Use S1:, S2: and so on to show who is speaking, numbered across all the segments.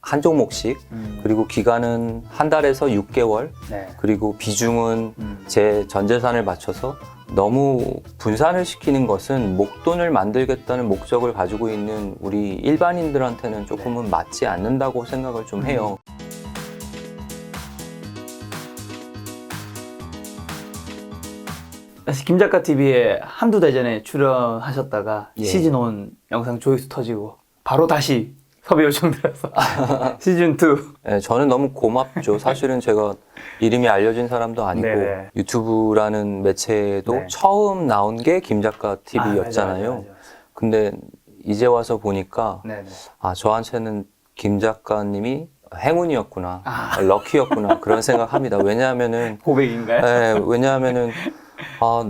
S1: 한 종목씩 그리고 기간은 한 달에서 6개월
S2: 네.
S1: 그리고 비중은 제 전 재산을 맞춰서 너무 분산을 시키는 것은 목돈을 만들겠다는 목적을 가지고 있는 우리 일반인들한테는 조금은 맞지 않는다고 생각을 좀 해요.
S2: 사실 김작가 TV에 한두 달 전에 출연하셨다가
S1: 예.
S2: 시즌 1 영상 조회수 터지고 바로 다시 섭외 요청 들어서 시즌 2.
S1: 네, 저는 너무 고맙죠. 사실은 제가 이름이 알려진 사람도 아니고
S2: 네네.
S1: 유튜브라는 매체에도
S2: 네.
S1: 처음 나온 게 김작가 TV였잖아요.
S2: 맞아.
S1: 근데 이제 와서 보니까
S2: 네네.
S1: 아, 저한테는 김 작가님이 행운이었구나, 럭키였구나 그런 생각합니다. 왜냐하면은
S2: 고백인가요?
S1: 네, 왜냐하면은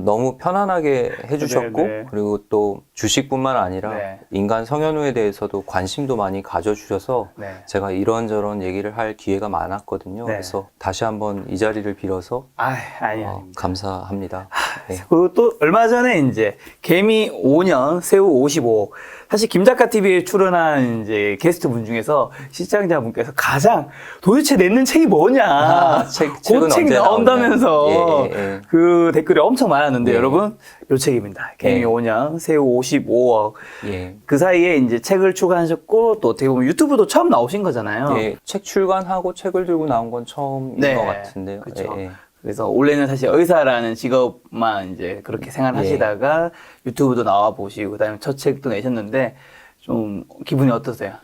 S1: 너무 편안하게 해주셨고
S2: 네네.
S1: 그리고 또 주식뿐만 아니라
S2: 네.
S1: 인간 성현우에 대해서도 관심도 많이 가져주셔서
S2: 네.
S1: 제가 이런저런 얘기를 할 기회가 많았거든요.
S2: 네.
S1: 그래서 다시 한번 이 자리를 빌어서
S2: 아닙니다.
S1: 감사합니다. 네.
S2: 그리고 또 얼마 전에 이제 개미 5년, 새우 55억. 사실 김작가 TV에 출연한 이제 게스트 분 중에서 시청자분께서 가장 도대체 냈는 책이 뭐냐.
S1: 책은
S2: 그 책
S1: 언제
S2: 나온다면서
S1: 예.
S2: 그 댓글이 엄청 많았는데
S1: 예.
S2: 여러분, 요 책입니다. 개미
S1: 예.
S2: 5년, 새우 55억.
S1: 예.
S2: 그 사이에 이제 책을 출간하셨고 또 어떻게 보면 유튜브도 처음 나오신 거잖아요.
S1: 예, 책 출간하고 책을 들고 나온 건 처음인
S2: 네.
S1: 것 같은데요.
S2: 그쵸.
S1: 예.
S2: 그래서 원래는 사실 의사라는 직업만 이제 그렇게 생활하시다가 유튜브도 나와 보시고 그다음에 첫 책도 내셨는데 좀 기분이 어떠세요?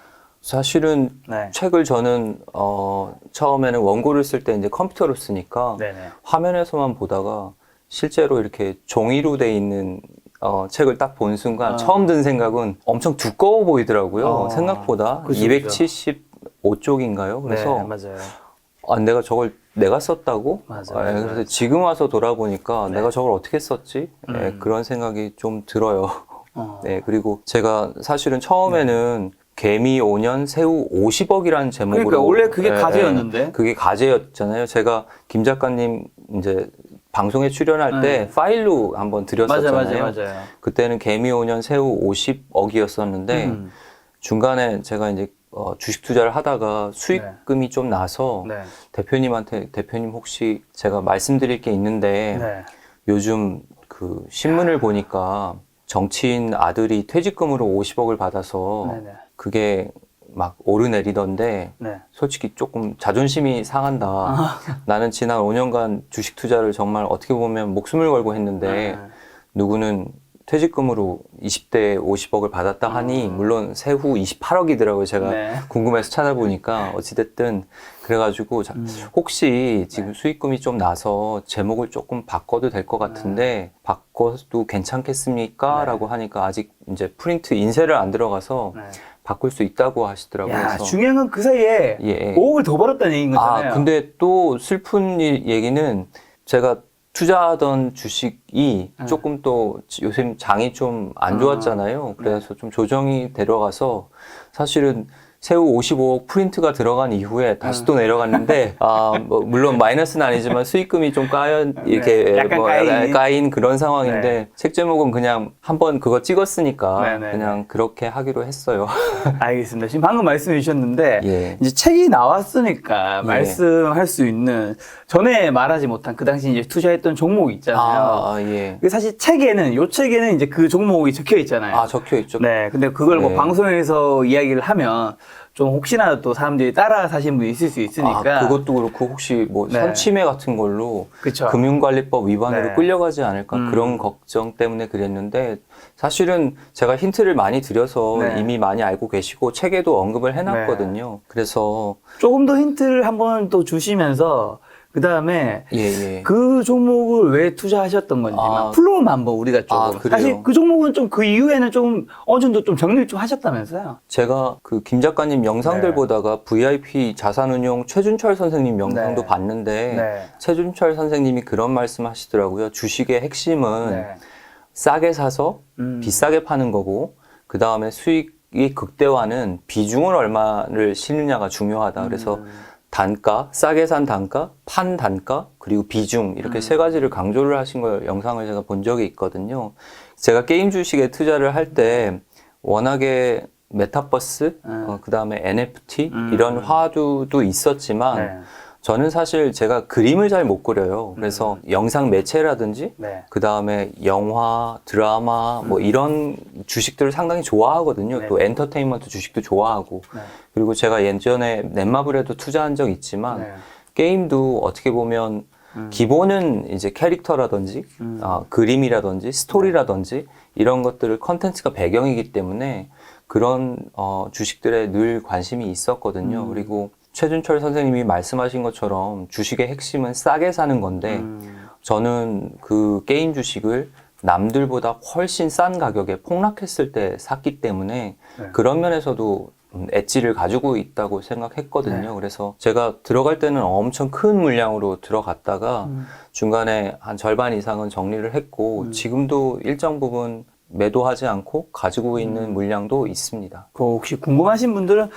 S1: 사실은
S2: 네.
S1: 책을 저는 처음에는 원고를 쓸 때 이제 컴퓨터로 쓰니까
S2: 네네.
S1: 화면에서만 보다가 실제로 이렇게 종이로 돼 있는 책을 딱 본 순간 처음 든 생각은 엄청 두꺼워 보이더라고요. 생각보다
S2: 그죠,
S1: 275쪽인가요? 그래서
S2: 네, 맞아요.
S1: 내가 저걸 내가 썼다고?
S2: 맞아요.
S1: 그래서 지금 와서 돌아보니까
S2: 네.
S1: 내가 저걸 어떻게 썼지? 그런 생각이 좀 들어요. 네, 그리고 제가 사실은 처음에는 개미 5년, 새우 50억이라는 제목으로.
S2: 그러니까 원래 그게 가제였는데.
S1: 그게 가제였잖아요. 제가 김 작가님 이제 방송에 출연할 때 파일로 한번 드렸었잖아요.
S2: 맞아요.
S1: 그때는 개미 5년, 새우 50억이었었는데 중간에 제가 이제 주식 투자를 하다가 수익금이 좀 나서
S2: 네.
S1: 대표님한테 대표님 혹시 제가 말씀드릴 게 있는데
S2: 네.
S1: 요즘 그 신문을 보니까 정치인 아들이 퇴직금으로 50억을 받아서
S2: 네네.
S1: 그게 막 오르내리던데
S2: 네.
S1: 솔직히 조금 자존심이 상한다. 나는 지난 5년간 주식 투자를 정말 어떻게 보면 목숨을 걸고 했는데 누구는 퇴직금으로 20대에 50억을 받았다 하니 물론 세후 28억이더라고요. 제가
S2: 네.
S1: 궁금해서 찾아보니까 어찌됐든 그래가지고 혹시 지금 수익금이 좀 나서 제목을 조금 바꿔도 될 것 같은데 바꿔도 괜찮겠습니까? 라고 하니까 아직 이제 프린트 인쇄를 안 들어가서 바꿀 수 있다고 하시더라고요.
S2: 야,
S1: 그래서
S2: 중요한 건 그 사이에
S1: 예.
S2: 5억을 더 벌었다는 얘기인 거잖아요.
S1: 근데 또 슬픈 얘기는 제가 투자하던 주식이 조금 또 요즘 장이 좀 안 좋았잖아요. 그래서 좀 조정이 들어가서 사실은 새우 55억 프린트가 들어간 이후에 다시 또 내려갔는데, 뭐 물론 마이너스는 아니지만 수익금이 좀 이렇게
S2: 약간
S1: 뭐 까인 그런 상황인데, 책 제목은 그냥 한번 그거 찍었으니까 그냥 그렇게 하기로 했어요.
S2: 알겠습니다. 지금 방금 말씀해 주셨는데,
S1: 예.
S2: 이제 책이 나왔으니까 말씀할 수 있는, 전에 말하지 못한 그 당시 이제 투자했던 종목이 있잖아요.
S1: 예.
S2: 사실 요 책에는 이제 그 종목이 적혀 있잖아요.
S1: 적혀 있죠.
S2: 네. 근데 그걸 뭐
S1: 네.
S2: 방송에서 이야기를 하면, 좀 혹시나 또 사람들이 따라 사신 분이 있을 수 있으니까.
S1: 그것도 그렇고 혹시 뭐 선취매 같은 걸로
S2: 그쵸.
S1: 금융관리법 위반으로
S2: 네.
S1: 끌려가지 않을까 그런 걱정 때문에 그랬는데 사실은 제가 힌트를 많이 드려서 이미 많이 알고 계시고 책에도 언급을 해놨거든요. 그래서
S2: 조금 더 힌트를 한번 또 주시면서 그 다음에 그 종목을 왜 투자하셨던 건지만 플로우만 한번 우리가 조금 사실 그 종목은 좀 그 이후에는 좀 어느 정도 좀 정리를 좀 하셨다면서요?
S1: 제가 그 김 작가님 영상들 보다가 VIP 자산운용 최준철 선생님 영상도 봤는데 최준철 선생님이 그런 말씀 하시더라고요. 주식의 핵심은 싸게 사서 비싸게 파는 거고 그 다음에 수익이 극대화는 비중을 얼마를 실느냐가 중요하다. 그래서 단가, 싸게 산 단가, 판 단가, 그리고 비중 이렇게 세 가지를 강조를 하신 걸 영상을 제가 본 적이 있거든요. 제가 게임 주식에 투자를 할 때 워낙에 메타버스, 그다음에 NFT 이런 화두도 있었지만
S2: 네.
S1: 저는 사실 제가 그림을 잘 못 그려요. 그래서 영상 매체라든지
S2: 네.
S1: 그다음에 영화, 드라마 뭐 이런 주식들을 상당히 좋아하거든요.
S2: 네.
S1: 또 엔터테인먼트 주식도 좋아하고.
S2: 네.
S1: 그리고 제가 예전에 넷마블에도 투자한 적 있지만
S2: 네.
S1: 게임도 어떻게 보면 기본은 이제 캐릭터라든지 그림이라든지 스토리라든지 이런 것들을 컨텐츠가 배경이기 때문에 그런 주식들에 늘 관심이 있었거든요. 그리고 최준철 선생님이 말씀하신 것처럼 주식의 핵심은 싸게 사는 건데 저는 그 게임 주식을 남들보다 훨씬 싼 가격에 폭락했을 때 샀기 때문에
S2: 네.
S1: 그런 면에서도 엣지를 가지고 있다고 생각했거든요.
S2: 네.
S1: 그래서 제가 들어갈 때는 엄청 큰 물량으로 들어갔다가 중간에 한 절반 이상은 정리를 했고 지금도 일정 부분 매도하지 않고 가지고 있는 물량도 있습니다.
S2: 혹시 궁금하신 분들은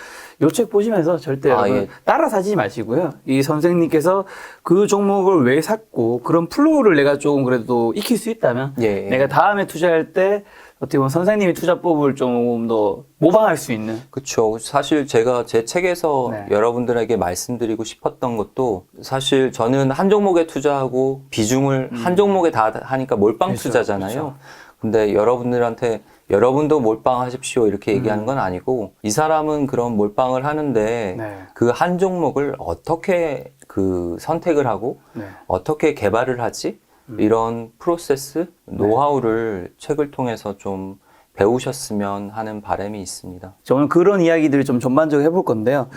S2: 이 책 보시면서 절대
S1: 예.
S2: 따라 사지 마시고요. 이 선생님께서 그 종목을 왜 샀고 그런 플로우를 내가 조금 그래도 익힐 수 있다면 내가 다음에 투자할 때 어떻게 보면 선생님이 투자법을 조금 더 모방할 수 있는.
S1: 그렇죠. 사실 제가 제 책에서 여러분들에게 말씀드리고 싶었던 것도 사실 저는 한 종목에 투자하고 비중을 한 종목에 다 하니까 몰빵 투자잖아요. 근데 여러분들한테 여러분도 몰빵하십시오 이렇게 얘기하는 건 아니고 이 사람은 그런 몰빵을 하는데 그 한 종목을 어떻게 그 선택을 하고 어떻게 개발을 하지? 이런 프로세스, 노하우를 책을 통해서 좀 배우셨으면 하는 바람이 있습니다.
S2: 오늘 그런 이야기들을 좀 전반적으로 해볼 건데요.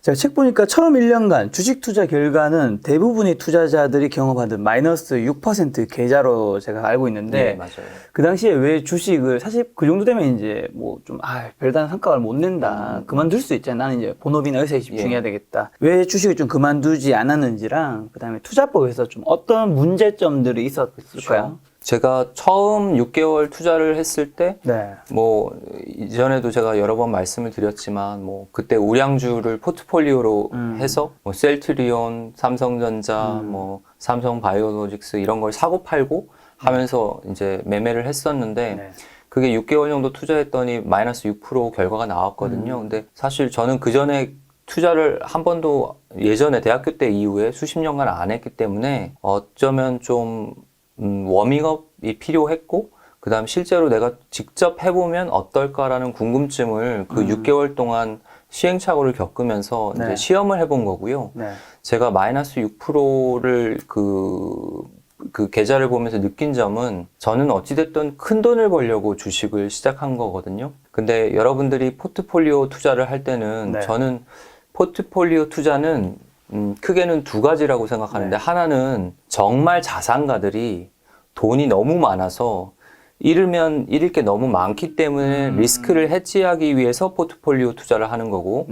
S2: 제가 책 보니까 처음 1년간 주식 투자 결과는 대부분의 투자자들이 경험하던 마이너스 6% 계좌로 제가 알고 있는데
S1: 맞아요.
S2: 그 당시에 왜 주식을 사실 그 정도 되면 이제 뭐 좀 별다른 성과를 못 낸다 그만둘 수 있잖아. 나는 이제 본업이나 의사에 집중해야 되겠다. 왜 주식을 좀 그만두지 않았는지랑 그다음에 투자법에서 좀 어떤 문제점들이 있었을까요?
S1: 제가 처음 6개월 투자를 했을 때, 뭐, 이전에도 제가 여러 번 말씀을 드렸지만, 뭐, 그때 우량주를 포트폴리오로 해서, 뭐, 셀트리온, 삼성전자, 뭐, 삼성바이오로직스 이런 걸 사고 팔고 하면서 이제 매매를 했었는데, 그게 6개월 정도 투자했더니 마이너스 6% 결과가 나왔거든요. 근데 사실 저는 그 전에 투자를 한 번도 예전에 대학교 때 이후에 수십 년간 안 했기 때문에 어쩌면 좀 워밍업이 필요했고 그 다음 실제로 내가 직접 해보면 어떨까라는 궁금증을 그 6개월 동안 시행착오를 겪으면서 이제 시험을 해본 거고요. 제가 마이너스 6%를 그 계좌를 보면서 느낀 점은 저는 어찌됐든 큰 돈을 벌려고 주식을 시작한 거거든요. 근데 여러분들이 포트폴리오 투자를 할 때는 저는 포트폴리오 투자는 크게는 두 가지라고 생각하는데 하나는 정말 자산가들이 돈이 너무 많아서 잃으면 잃을 게 너무 많기 때문에 리스크를 해지하기 위해서 포트폴리오 투자를 하는 거고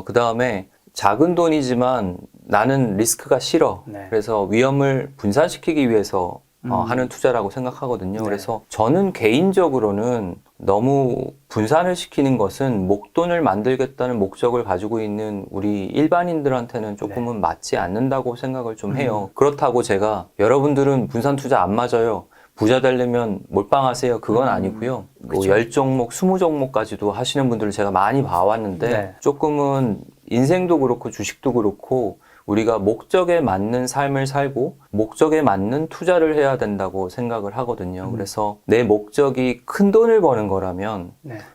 S1: 그 다음에 작은 돈이지만 나는 리스크가 싫어. 그래서 위험을 분산시키기 위해서 하는 투자라고 생각하거든요. 그래서 저는 개인적으로는 너무 분산을 시키는 것은 목돈을 만들겠다는 목적을 가지고 있는 우리 일반인들한테는 조금은 맞지 않는다고 생각을 좀 해요. 그렇다고 제가 여러분들은 분산 투자 안 맞아요. 부자 되려면 몰빵하세요. 그건 아니고요. 뭐 10종목, 20종목까지도 하시는 분들을 제가 많이 봐왔는데 조금은 인생도 그렇고 주식도 그렇고 우리가 목적에 맞는 삶을 살고 목적에 맞는 투자를 해야 된다고 생각을 하거든요. 그래서 내 목적이 큰 돈을 버는 거라면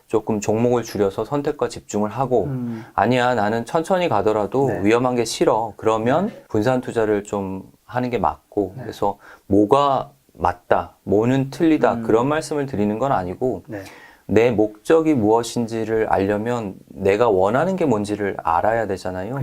S1: 조금 종목을 줄여서 선택과 집중을 하고 아니야 나는 천천히 가더라도 위험한 게 싫어. 그러면 분산 투자를 좀 하는 게 맞고 그래서 뭐가 맞다, 뭐는 틀리다 그런 말씀을 드리는 건 아니고 내 목적이 무엇인지를 알려면 내가 원하는 게 뭔지를 알아야 되잖아요.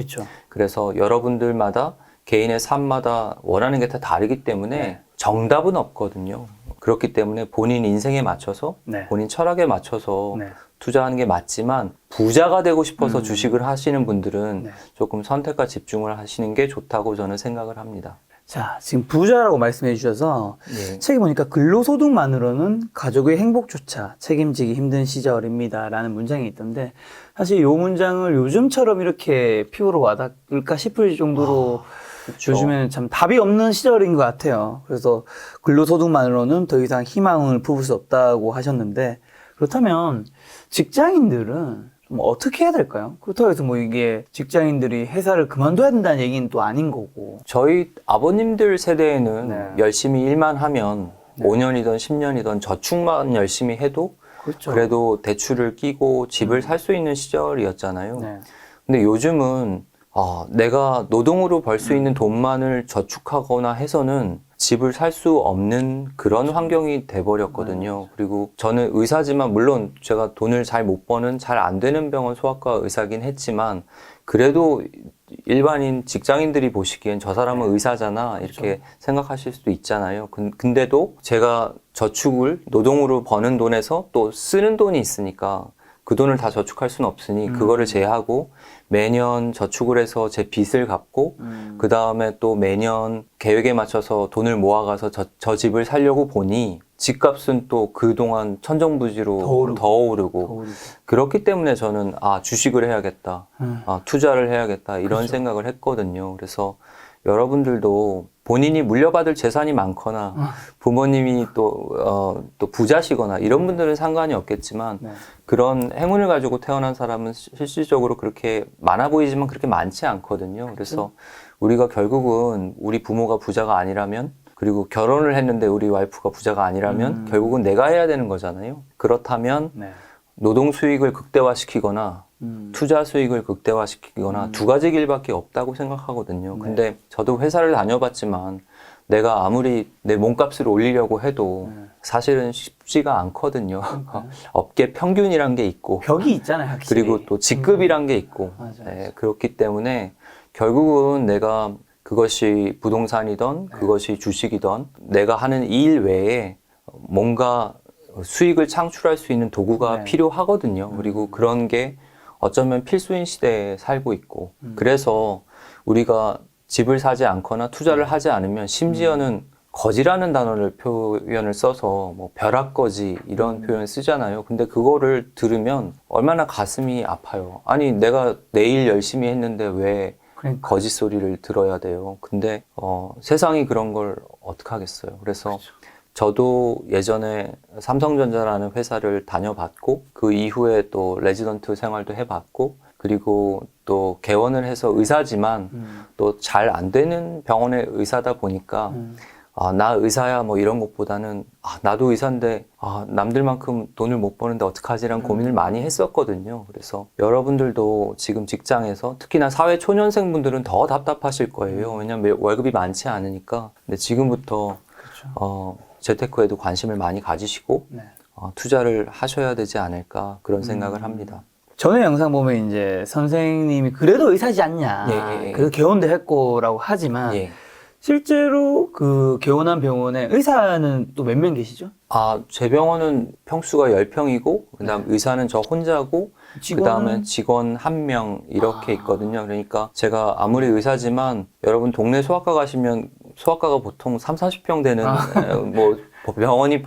S1: 그래서 여러분들마다 개인의 삶마다 원하는 게 다 다르기 때문에 정답은 없거든요. 그렇기 때문에 본인 인생에 맞춰서 본인 철학에 맞춰서 투자하는 게 맞지만 부자가 되고 싶어서 주식을 하시는 분들은 조금 선택과 집중을 하시는 게 좋다고 저는 생각을 합니다.
S2: 자, 지금 부자라고 말씀해 주셔서 책에 보니까 근로소득만으로는 가족의 행복조차 책임지기 힘든 시절입니다 라는 문장이 있던데 사실 이 문장을 요즘처럼 이렇게 피부로 와닿을까 싶을 정도로 요즘에는 참 답이 없는 시절인 것 같아요. 그래서 근로소득만으로는 더 이상 희망을 부을 수 없다고 하셨는데 그렇다면 직장인들은 좀 어떻게 해야 될까요? 그렇다고 해서 뭐 이게 직장인들이 회사를 그만둬야 된다는 얘기는 또 아닌 거고.
S1: 저희 아버님들 세대에는
S2: 네.
S1: 열심히 일만 하면
S2: 네.
S1: 5년이든 10년이든 저축만 열심히 해도
S2: 그렇죠.
S1: 그래도 대출을 끼고 집을 살 수 있는 시절이었잖아요.
S2: 네.
S1: 근데 요즘은 내가 노동으로 벌 수 있는 돈만을 저축하거나 해서는 집을 살 수 없는 그런 환경이 돼버렸거든요. 그리고 저는 의사지만 물론 제가 돈을 잘 못 버는 잘 안 되는 병원 소아과 의사긴 했지만 그래도 일반인 직장인들이 보시기엔 저 사람은 의사잖아 이렇게
S2: 그렇죠.
S1: 생각하실 수도 있잖아요. 근데도 제가 저축을 노동으로 버는 돈에서 또 쓰는 돈이 있으니까 그 돈을 다 저축할 수는 없으니 그거를 제하고 매년 저축을 해서 제 빚을 갚고 그 다음에 또 매년 계획에 맞춰서 돈을 모아가서 저 집을 살려고 보니 집값은 또 그동안 천정부지로 더 오르고. 그렇기 때문에 저는 주식을 해야겠다, 투자를 해야겠다 이런
S2: 그렇죠.
S1: 생각을 했거든요. 그래서 여러분들도 본인이 물려받을 재산이 많거나 부모님이 또 부자시거나 이런 분들은 상관이 없겠지만
S2: 네.
S1: 그런 행운을 가지고 태어난 사람은 실질적으로 그렇게 많아 보이지만 그렇게 많지 않거든요. 그래서 우리가 결국은 우리 부모가 부자가 아니라면 그리고 결혼을 했는데 우리 와이프가 부자가 아니라면 결국은 내가 해야 되는 거잖아요. 그렇다면
S2: 네.
S1: 노동 수익을 극대화시키거나 투자 수익을 극대화시키거나 두 가지 길밖에 없다고 생각하거든요.
S2: 네.
S1: 근데 저도 회사를 다녀봤지만 내가 아무리 내 몸값을 올리려고 해도 사실은 쉽지가 않거든요. 업계 평균이란 게 있고
S2: 벽이 있잖아요, 확실히.
S1: 그리고 또 직급이란 게 있고 네, 그렇기 때문에 결국은 내가 그것이 부동산이든 그것이 주식이든 내가 하는 일 외에 뭔가 수익을 창출할 수 있는 도구가 필요하거든요. 그리고 그런 게 어쩌면 필수인 시대에 살고 있고 그래서 우리가 집을 사지 않거나 투자를 하지 않으면 심지어는 거지라는 표현을 써서 뭐 벼락거지 이런 표현 쓰잖아요. 근데 그거를 들으면 얼마나 가슴이 아파요. 아니 내가 내일 열심히 했는데 왜 거짓 소리를 들어야 돼요. 근데 세상이 그런 걸 어떡하겠어요. 그래서 그렇죠. 저도 예전에 삼성전자라는 회사를 다녀봤고 그 이후에 또 레지던트 생활도 해봤고 그리고 또 개원을 해서 의사지만 또 잘 안 되는 병원의 의사다 보니까 나 의사야 뭐 이런 것보다는 나도 의사인데 남들만큼 돈을 못 버는데 어떡하지라는 고민을 많이 했었거든요. 그래서 여러분들도 지금 직장에서 특히나 사회 초년생분들은 더 답답하실 거예요. 왜냐면 월급이 많지 않으니까. 근데 지금부터 그렇죠. 재테크에도 관심을 많이 가지시고 투자를 하셔야 되지 않을까 그런 생각을 합니다.
S2: 전에 영상 보면 이제 선생님이 그래도 의사지 않냐. 그래도 개원도 했고라고 하지만 실제로 그 개원한 병원에 의사는 또 몇 명 계시죠?
S1: 제 병원은 평수가 10평이고 그다음 의사는 저 혼자고 그다음에 직원 1명 이렇게 있거든요. 그러니까 제가 아무리 의사지만 여러분 동네 소아과 가시면 소아과가 보통 30-40평 되는 뭐 병원이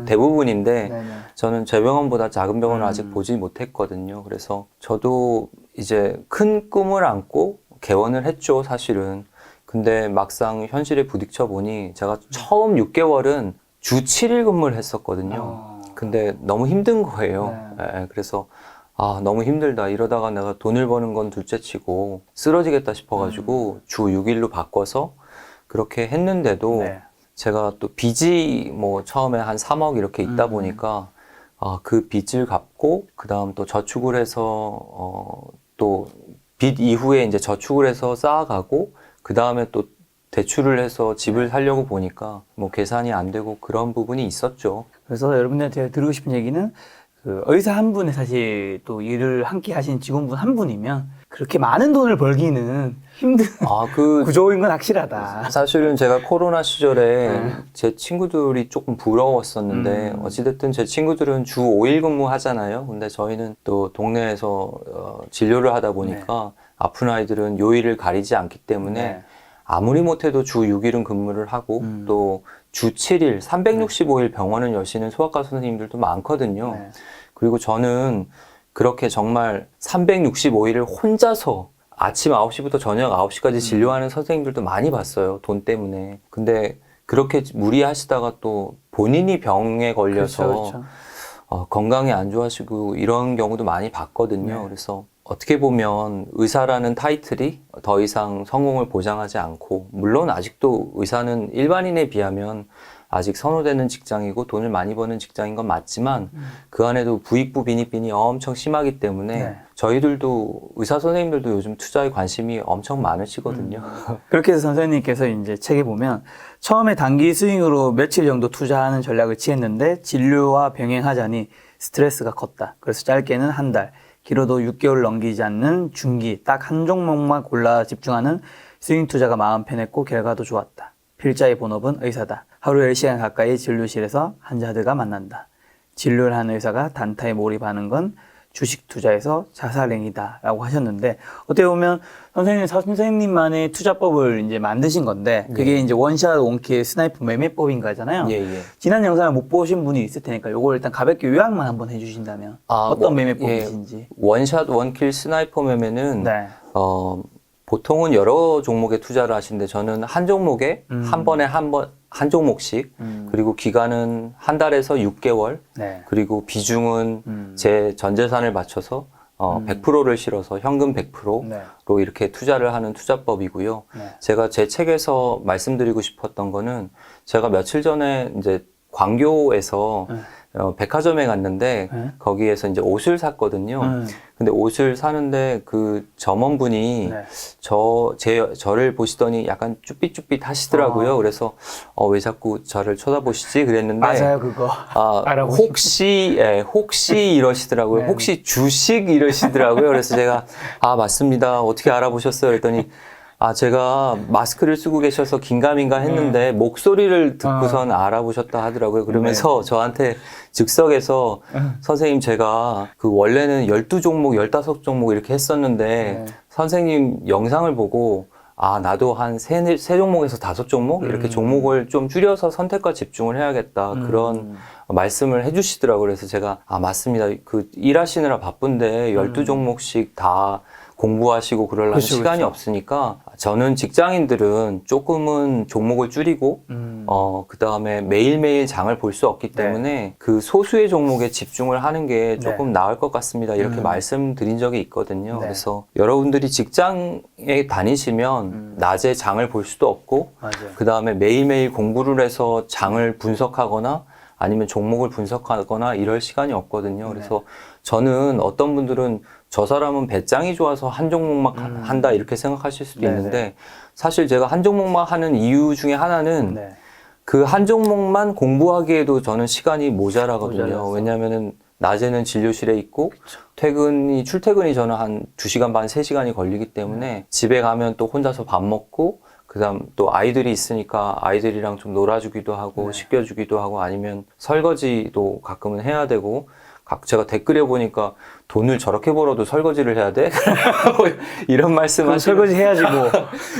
S1: 대부분인데 저는 제 병원보다 작은 병원을 아직 보지 못했거든요. 그래서 저도 이제 큰 꿈을 안고 개원을 했죠, 사실은. 근데 막상 현실에 부딪혀 보니 제가 처음 6개월은 주 7일 근무를 했었거든요. 근데 너무 힘든 거예요. 그래서 너무 힘들다. 이러다가 내가 돈을 버는 건 둘째치고 쓰러지겠다 싶어가지고 주 6일로 바꿔서 그렇게 했는데도 제가 또 빚이 뭐 처음에 한 3억 이렇게 있다 보니까 그 빚을 갚고 그 다음 또 저축을 해서 또 빚 이후에 이제 저축을 해서 쌓아가고 그 다음에 또 대출을 해서 집을 살려고 보니까 뭐 계산이 안 되고 그런 부분이 있었죠.
S2: 그래서 여러분들한테 드리고 싶은 얘기는 그 의사 한 분에 사실 또 일을 함께 하신 직원분 한 분이면 그렇게 많은 돈을 벌기는 힘든 구조인 건 확실하다.
S1: 사실은 제가 코로나 시절에 제 친구들이 조금 부러웠었는데 어찌됐든 제 친구들은 주 5일 근무하잖아요. 근데 저희는 또 동네에서 진료를 하다 보니까 아픈 아이들은 요일을 가리지 않기 때문에 아무리 못해도 주 6일은 근무를 하고 또 주 7일, 365일 병원을 여시는 소아과 선생님들도 많거든요. 그리고 저는 그렇게 정말 365일을 혼자서 아침 9시부터 저녁 9시까지 진료하는 선생님들도 많이 봤어요. 돈 때문에. 근데 그렇게 무리하시다가 또 본인이 병에 걸려서 건강이 안 좋아지고 이런 경우도 많이 봤거든요. 그래서 어떻게 보면 의사라는 타이틀이 더 이상 성공을 보장하지 않고, 물론 아직도 의사는 일반인에 비하면 아직 선호되는 직장이고 돈을 많이 버는 직장인 건 맞지만 그 안에도 부익부 빈익빈이 엄청 심하기 때문에 저희들도 의사 선생님들도 요즘 투자에 관심이 엄청 많으시거든요.
S2: 그렇게 해서 선생님께서 이제 책에 보면 처음에 단기 스윙으로 며칠 정도 투자하는 전략을 취했는데 진료와 병행하자니 스트레스가 컸다. 그래서 짧게는 한 달, 길어도 6개월 넘기지 않는 중기, 딱 한 종목만 골라 집중하는 스윙 투자가 마음 편했고 결과도 좋았다. 필자의 본업은 의사다. 하루 10시간 가까이 진료실에서 환자들과 만난다. 진료를 하는 의사가 단타에 몰입하는 건 주식 투자에서 자살행위다 라고 하셨는데, 어떻게 보면 선생님만의 투자법을 이제 만드신 건데, 그게 이제 원샷 원킬 스나이퍼 매매법인 거잖아요. 지난 영상을 못 보신 분이 있을 테니까 요걸 일단 가볍게 요약만 한번 해주신다면 어떤 매매법이신지.
S1: 원샷 원킬 스나이퍼 매매는 보통은 여러 종목에 투자를 하시는데 저는 한 종목에 한 번에 한 종목씩, 그리고 기간은 한 달에서 6개월, 그리고 비중은 제 전재산을 맞춰서 100%를 실어서 현금 100%로 이렇게 투자를 하는 투자법이고요. 제가 제 책에서 말씀드리고 싶었던 거는, 제가 며칠 전에 이제 광교에서 백화점에 갔는데 거기에서 이제 옷을 샀거든요. 근데 옷을 사는데 그 점원분이 저를 보시더니 약간 쭈삣쭈삣 하시더라고요. 그래서 왜 자꾸 저를 쳐다보시지 그랬는데,
S2: 맞아요, 그거.
S1: 혹시 이러시더라고요. 혹시 주식 이러시더라고요. 그래서 제가 맞습니다. 어떻게 알아보셨어요? 그랬더니 제가 마스크를 쓰고 계셔서 긴가민가 했는데 목소리를 듣고선 알아보셨다 하더라고요. 그러면서 저한테 즉석에서 선생님, 제가 그 원래는 12종목, 15종목 이렇게 했었는데 선생님 영상을 보고 나도 한 3종목에서 5종목 이렇게 종목을 좀 줄여서 선택과 집중을 해야겠다, 그런 말씀을 해주시더라고요. 그래서 제가 맞습니다. 그 일하시느라 바쁜데 12종목씩 다 공부하시고 그러려면 시간이 없으니까, 저는 직장인들은 조금은 종목을 줄이고 그 다음에 매일매일 장을 볼 수 없기 때문에 그 소수의 종목에 집중을 하는 게 조금 나을 것 같습니다, 이렇게 말씀드린 적이 있거든요. 그래서 여러분들이 직장에 다니시면 낮에 장을 볼 수도 없고, 그 다음에 매일매일 공부를 해서 장을 분석하거나 아니면 종목을 분석하거나 이럴 시간이 없거든요. 그래서 저는, 어떤 분들은 저 사람은 배짱이 좋아서 한 종목만 한다 이렇게 생각하실 수도 있는데, 사실 제가 한 종목만 하는 이유 중에 하나는 그 한 종목만 공부하기에도 저는 시간이 모자라거든요. 왜냐하면은 낮에는 진료실에 있고 출퇴근이 저는 한 2시간 반, 3시간이 걸리기 때문에 집에 가면 또 혼자서 밥 먹고, 그다음 또 아이들이 있으니까 아이들이랑 좀 놀아주기도 하고 씻겨주기도 하고, 아니면 설거지도 가끔은 해야 되고, 제가 댓글에 보니까 돈을 저렇게 벌어도 설거지를 해야 돼? 이런 말씀 하시는,
S2: 설거지 해야지 뭐.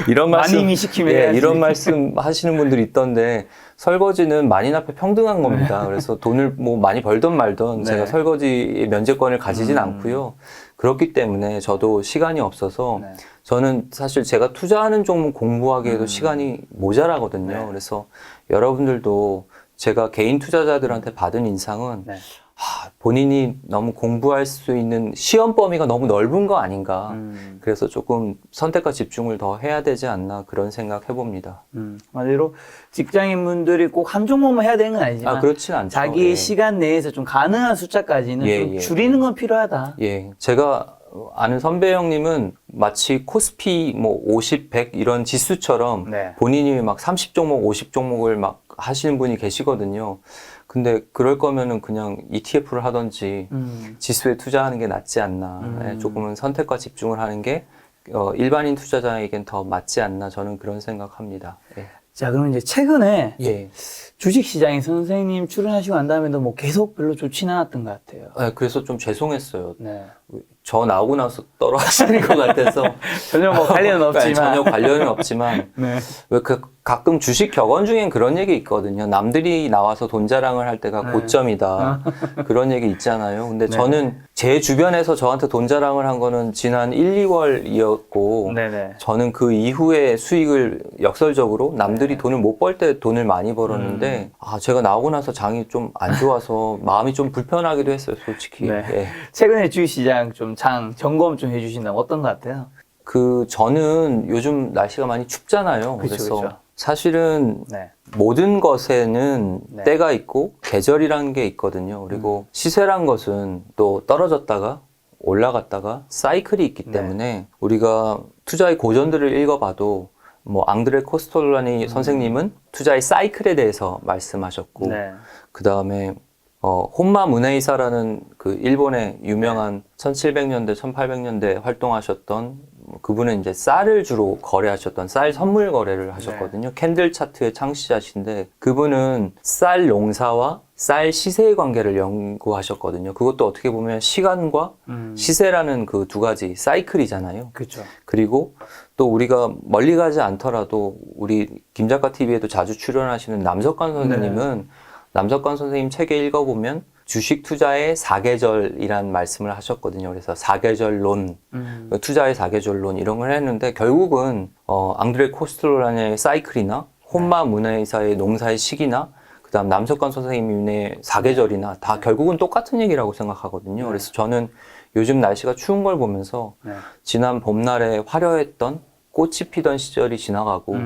S1: 이런 말씀,
S2: 마님이 시키면 해야지.
S1: 이런 말씀 하시는 분들이 있던데, 설거지는 만인 앞에 평등한 겁니다. 그래서 돈을 뭐 많이 벌든 말든 제가 설거지 면제권을 가지진 않고요. 그렇기 때문에 저도 시간이 없어서 저는 사실 제가 투자하는 종목 공부하기에도 시간이 모자라거든요. 그래서 여러분들도 제가 개인 투자자들한테 받은 인상은 본인이 너무 공부할 수 있는 시험 범위가 너무 넓은 거 아닌가. 그래서 조금 선택과 집중을 더 해야 되지 않나, 그런 생각 해봅니다.
S2: 말대로 직장인분들이 꼭 한 종목만 해야 되는 건 아니지만
S1: 그렇진 않죠.
S2: 자기 시간 내에서 좀 가능한 숫자까지는 좀 줄이는 건 필요하다.
S1: 제가 아는 선배 형님은 마치 코스피 뭐 50, 100 이런 지수처럼 본인이 막 30종목, 50종목을 막 하시는 분이 계시거든요. 근데 그럴 거면은 그냥 ETF를 하든지 지수에 투자하는 게 낫지 않나. 조금은 선택과 집중을 하는 게 일반인 투자자에겐 더 맞지 않나, 저는 그런 생각합니다.
S2: 자, 그럼 이제 최근에 주식시장에 선생님 출연하시고 난 다음에도 뭐 계속 별로 좋지는 않았던 것 같아요.
S1: 그래서 좀 죄송했어요. 저 나오고 나서 떨어지는 것 같아서
S2: 전혀 뭐 관련은 없지만
S1: 전혀 관련은 없지만
S2: 네.
S1: 왜 가끔 주식 격언 중엔 그런 얘기 있거든요. 남들이 나와서 돈 자랑을 할 때가
S2: 네.
S1: 고점이다. 그런 얘기 있잖아요. 근데 저는 제 주변에서 저한테 돈 자랑을 한 거는 지난 1, 2월이었고 저는 그 이후에 수익을 역설적으로 남들이 돈을 못 벌 때 돈을 많이 벌었는데 제가 나오고 나서 장이 좀 안 좋아서 마음이 좀 불편하기도 했어요, 솔직히. 예.
S2: 최근에 주식시장 좀 점검 좀 해주신다면 어떤 것 같아요?
S1: 저는 요즘 날씨가 많이 춥잖아요. 그래서 사실은 모든 것에는 때가 있고 계절이라는 게 있거든요. 그리고 시세란 것은 또 떨어졌다가 올라갔다가 사이클이 있기 때문에 우리가 투자의 고전들을 읽어봐도 뭐 앙드레 코스톨라니 선생님은 투자의 사이클에 대해서 말씀하셨고 그 다음에 혼마 무네이사라는 그 일본의 유명한 1700년대, 1800년대 활동하셨던 그분은 이제 쌀을 주로 거래하셨던 쌀 선물 거래를 하셨거든요. 캔들 차트의 창시자신데 그분은 쌀 농사와 쌀 시세의 관계를 연구하셨거든요. 그것도 어떻게 보면 시간과 시세라는 그 두 가지 사이클이잖아요.
S2: 그렇죠.
S1: 그리고 또 우리가 멀리 가지 않더라도 우리 김작가 TV에도 자주 출연하시는 남석관 선생님은 남석관 선생님 책에 읽어보면 주식 투자의 4계절이란 말씀을 하셨거든요. 그래서 4계절론, 투자의 4계절론 이런 걸 했는데 결국은 앙드레 코스톨라니의 사이클이나 혼마 문화이사의 농사의 시기나 그다음 남석관 선생님의 4계절이나 다 결국은 똑같은 얘기라고 생각하거든요. 그래서 저는 요즘 날씨가 추운 걸 보면서 지난 봄날에 화려했던 꽃이 피던 시절이 지나가고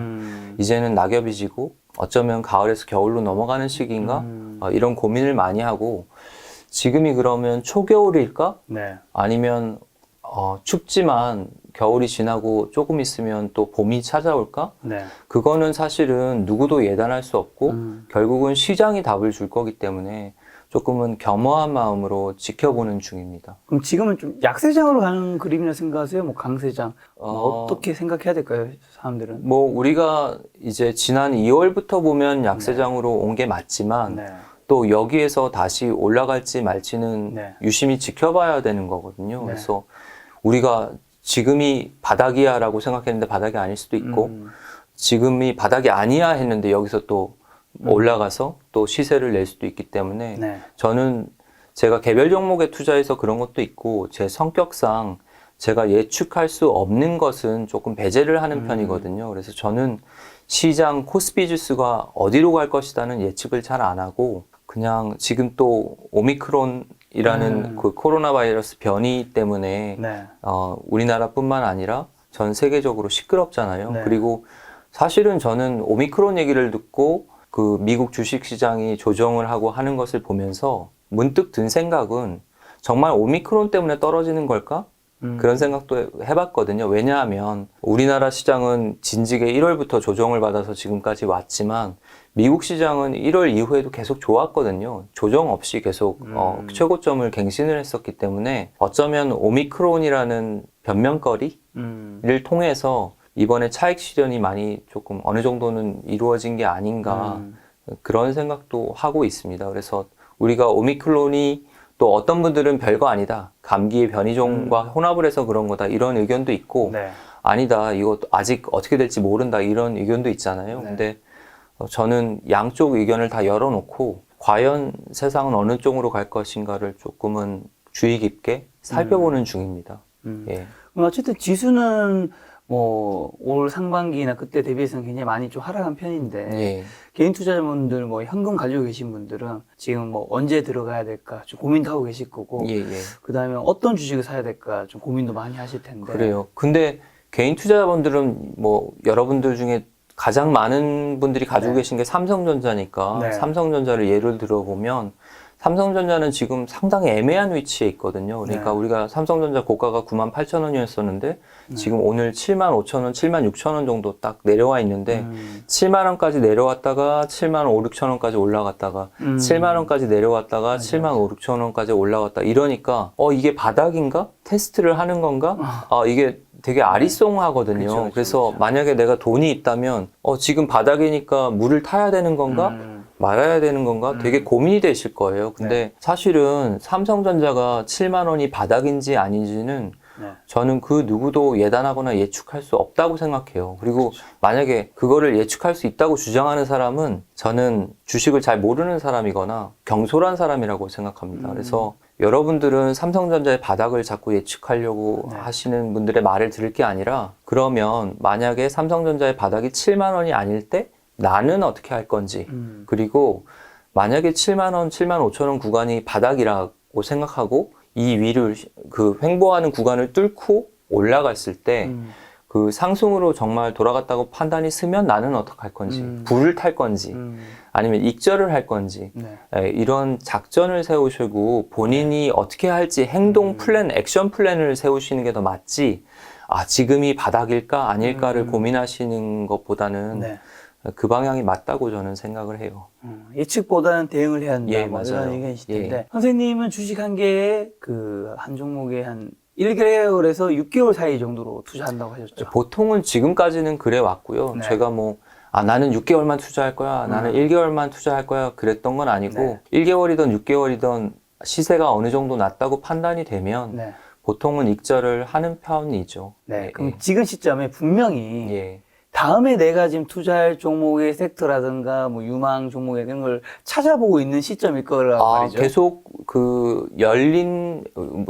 S1: 이제는 낙엽이 지고 어쩌면 가을에서 겨울로 넘어가는 시기인가? 이런 고민을 많이 하고 지금이 그러면 초겨울일까? 아니면 춥지만 겨울이 지나고 조금 있으면 또 봄이 찾아올까? 그거는 사실은 누구도 예단할 수 없고 결국은 시장이 답을 줄 거기 때문에 조금은 겸허한 마음으로 지켜보는 중입니다.
S2: 그럼 지금은 좀 약세장으로 가는 그림이라 생각하세요? 뭐 강세장? 어떻게 생각해야 될까요? 사람들은?
S1: 뭐 우리가 이제 지난 2월부터 보면 약세장으로 온 게 맞지만 또 여기에서 다시 올라갈지 말지는 유심히 지켜봐야 되는 거거든요. 그래서 우리가 지금이 바닥이야라고 생각했는데 바닥이 아닐 수도 있고 지금이 바닥이 아니야 했는데 여기서 또 올라가서 또 시세를 낼 수도 있기 때문에 저는 제가 개별 종목에 투자해서 그런 것도 있고 제 성격상 제가 예측할 수 없는 것은 조금 배제를 하는 편이거든요. 그래서 저는 시장 코스피 지수가 어디로 갈 것이라는 예측을 잘 안 하고 그냥 지금 또 오미크론이라는 그 코로나 바이러스 변이 때문에 우리나라뿐만 아니라 전 세계적으로 시끄럽잖아요. 그리고 사실은 저는 오미크론 얘기를 듣고 그 미국 주식시장이 조정을 하고 하는 것을 보면서 문득 든 생각은 정말 오미크론 때문에 떨어지는 걸까? 그런 생각도 해봤거든요. 왜냐하면 우리나라 시장은 진지게 1월부터 조정을 받아서 지금까지 왔지만 미국 시장은 1월 이후에도 계속 좋았거든요. 조정 없이 계속 최고점을 갱신을 했었기 때문에 어쩌면 오미크론이라는 변명거리를 통해서 이번에 차익 실현이 많이 조금 어느 정도는 이루어진 게 아닌가 그런 생각도 하고 있습니다. 그래서 우리가 오미크론이 또 어떤 분들은 별거 아니다. 감기의 변이종과 혼합을 해서 그런 거다. 이런 의견도 있고 아니다. 이거 아직 어떻게 될지 모른다. 이런 의견도 있잖아요. 근데 저는 양쪽 의견을 다 열어놓고 과연 세상은 어느 쪽으로 갈 것인가를 조금은 주의 깊게 살펴보는 중입니다. 예.
S2: 어쨌든 지수는 뭐 올 상반기나 그때 대비해서는 굉장히 많이 좀 하락한 편인데 개인 투자자분들 뭐 현금 가지고 계신 분들은 지금 뭐 언제 들어가야 될까 좀 고민도 하고 계실 거고 그다음에 어떤 주식을 사야 될까 좀 고민도 많이 하실 텐데
S1: 그래요. 근데 개인 투자자분들은 뭐 여러분들 중에 가장 많은 분들이 가지고 계신 게 삼성전자니까 삼성전자를 예를 들어보면 삼성전자는 지금 상당히 애매한 위치에 있거든요. 그러니까 우리가 삼성전자 고가가 98,000원이었었는데 지금 오늘 75,000원, 76,000원 정도 딱 내려와 있는데 7만원까지 내려왔다가 75,000, 6,000원까지 올라갔다가 7만원까지 내려왔다가 75,000, 6,000원까지 올라갔다 이러니까 이게 바닥인가? 테스트를 하는 건가? 이게 되게 아리송하거든요. 그래서 만약에 내가 돈이 있다면 지금 바닥이니까 물을 타야 되는 건가? 말아야 되는 건가 되게 고민이 되실 거예요. 근데 사실은 삼성전자가 7만 원이 바닥인지 아닌지는 저는 그 누구도 예단하거나 예측할 수 없다고 생각해요. 그리고 만약에 그거를 예측할 수 있다고 주장하는 사람은 저는 주식을 잘 모르는 사람이거나 경솔한 사람이라고 생각합니다. 그래서 여러분들은 삼성전자의 바닥을 자꾸 예측하려고 하시는 분들의 말을 들을 게 아니라, 그러면 만약에 삼성전자의 바닥이 7만 원이 아닐 때 나는 어떻게 할 건지, 그리고 만약에 7만 원, 7만 5천 원 구간이 바닥이라고 생각하고 이 위를 그 횡보하는 구간을 뚫고 올라갔을 때 그 상승으로 정말 돌아갔다고 판단이 서면 나는 어떻게 할 건지, 불을 탈 건지, 아니면 익절을 할 건지, 이런 작전을 세우시고 본인이 어떻게 할지 행동 플랜, 액션 플랜을 세우시는 게 더 맞지, 지금이 바닥일까 아닐까를 고민하시는 것보다는 그 방향이 맞다고 저는 생각을 해요.
S2: 예측보다는 대응을 해야 한다.
S1: 맞아요.
S2: 이런 얘기하실 텐데, 선생님은 주식 한 개에 한 종목에 한 1개월에서 6개월 사이 정도로 투자한다고 하셨죠?
S1: 보통은 지금까지는 그래 왔고요. 제가 나는 6개월만 투자할 거야, 나는 1개월만 투자할 거야 그랬던 건 아니고 1개월이든 6개월이든 시세가 어느 정도 낮다고 판단이 되면 보통은 익절을 하는 편이죠.
S2: 그럼 지금 시점에 분명히 다음에 내가 지금 투자할 종목의 섹터라든가 유망 종목의 이런 걸 찾아보고 있는 시점일 거라고 말이죠.
S1: 계속 열린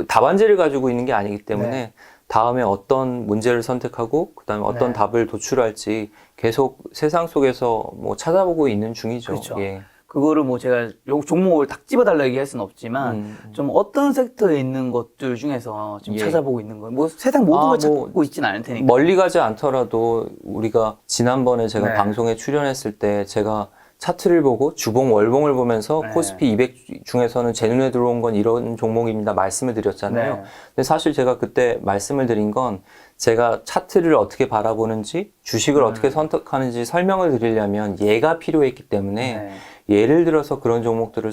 S1: 답안지를 가지고 있는 게 아니기 때문에 다음에 어떤 문제를 선택하고 그다음에 어떤 답을 도출할지 계속 세상 속에서 찾아보고 있는 중이죠.
S2: 그렇죠. 그거를 제가 요 종목을 딱 집어달라 얘기할 수는 없지만 좀 어떤 섹터에 있는 것들 중에서 지금 찾아보고 있는 거예요. 세상 모든 걸 찾고 있지는 않을 테니까.
S1: 멀리 가지 않더라도 우리가 지난번에 제가 방송에 출연했을 때 제가 차트를 보고 주봉 월봉을 보면서 코스피 200 중에서는 제 눈에 들어온 건 이런 종목입니다 말씀을 드렸잖아요. 근데 사실 제가 그때 말씀을 드린 건 제가 차트를 어떻게 바라보는지 주식을 어떻게 선택하는지 설명을 드리려면 예가 필요했기 때문에 예를 들어서 그런 종목들을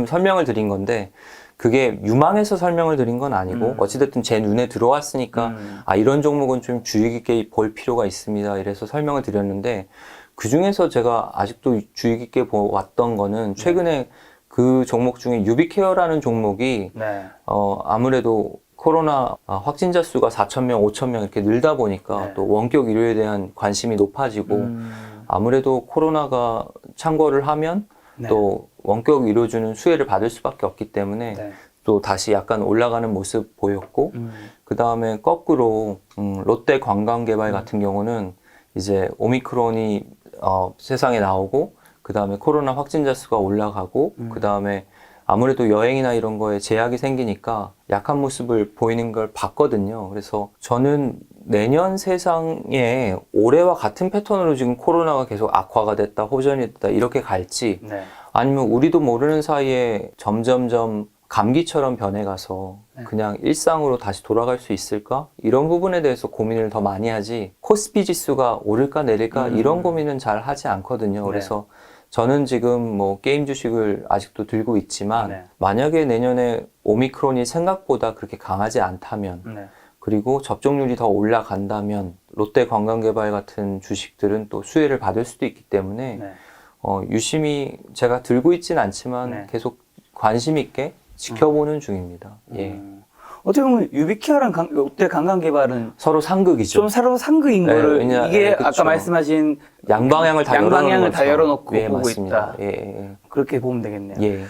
S1: 설명을 드린 건데, 그게 유망해서 설명을 드린 건 아니고 어찌됐든 제 눈에 들어왔으니까 이런 종목은 좀 주의 깊게 볼 필요가 있습니다 이래서 설명을 드렸는데, 그 중에서 제가 아직도 주의 깊게 보았던 거는 최근에 그 종목 중에 유비케어라는 종목이 아무래도 코로나 확진자 수가 4,000명, 5,000명 이렇게 늘다 보니까 또 원격 의료에 대한 관심이 높아지고 아무래도 코로나가 창궐을 하면 또 원격 의료주는 수혜를 받을 수밖에 없기 때문에 또 다시 약간 올라가는 모습 보였고, 그 다음에 거꾸로 롯데 관광개발 같은 경우는 이제 오미크론이 세상에 나오고 그 다음에 코로나 확진자 수가 올라가고 그 다음에 아무래도 여행이나 이런 거에 제약이 생기니까 약한 모습을 보이는 걸 봤거든요. 그래서 저는 내년 세상에 올해와 같은 패턴으로 지금 코로나가 계속 악화가 됐다, 호전이 됐다 이렇게 갈지, 아니면 우리도 모르는 사이에 점점점 감기처럼 변해가서 그냥 일상으로 다시 돌아갈 수 있을까? 이런 부분에 대해서 고민을 더 많이 하지, 코스피 지수가 오를까 내릴까 이런 고민은 잘 하지 않거든요. 그래서 저는 지금 게임 주식을 아직도 들고 있지만 만약에 내년에 오미크론이 생각보다 그렇게 강하지 않다면 그리고 접종률이 더 올라간다면 롯데 관광개발 같은 주식들은 또 수혜를 받을 수도 있기 때문에 유심히 제가 들고 있진 않지만 계속 관심 있게 지켜보는 중입니다.
S2: 어떻게 보면 유비케어랑 롯데 관광개발은
S1: 서로 상극이죠.
S2: 좀 서로 상극인 거를 이게 아까 말씀하신
S1: 양방향을 다
S2: 양방향을 다 열어놓고 보고
S1: 맞습니다.
S2: 있다. 그렇게 보면 되겠네요.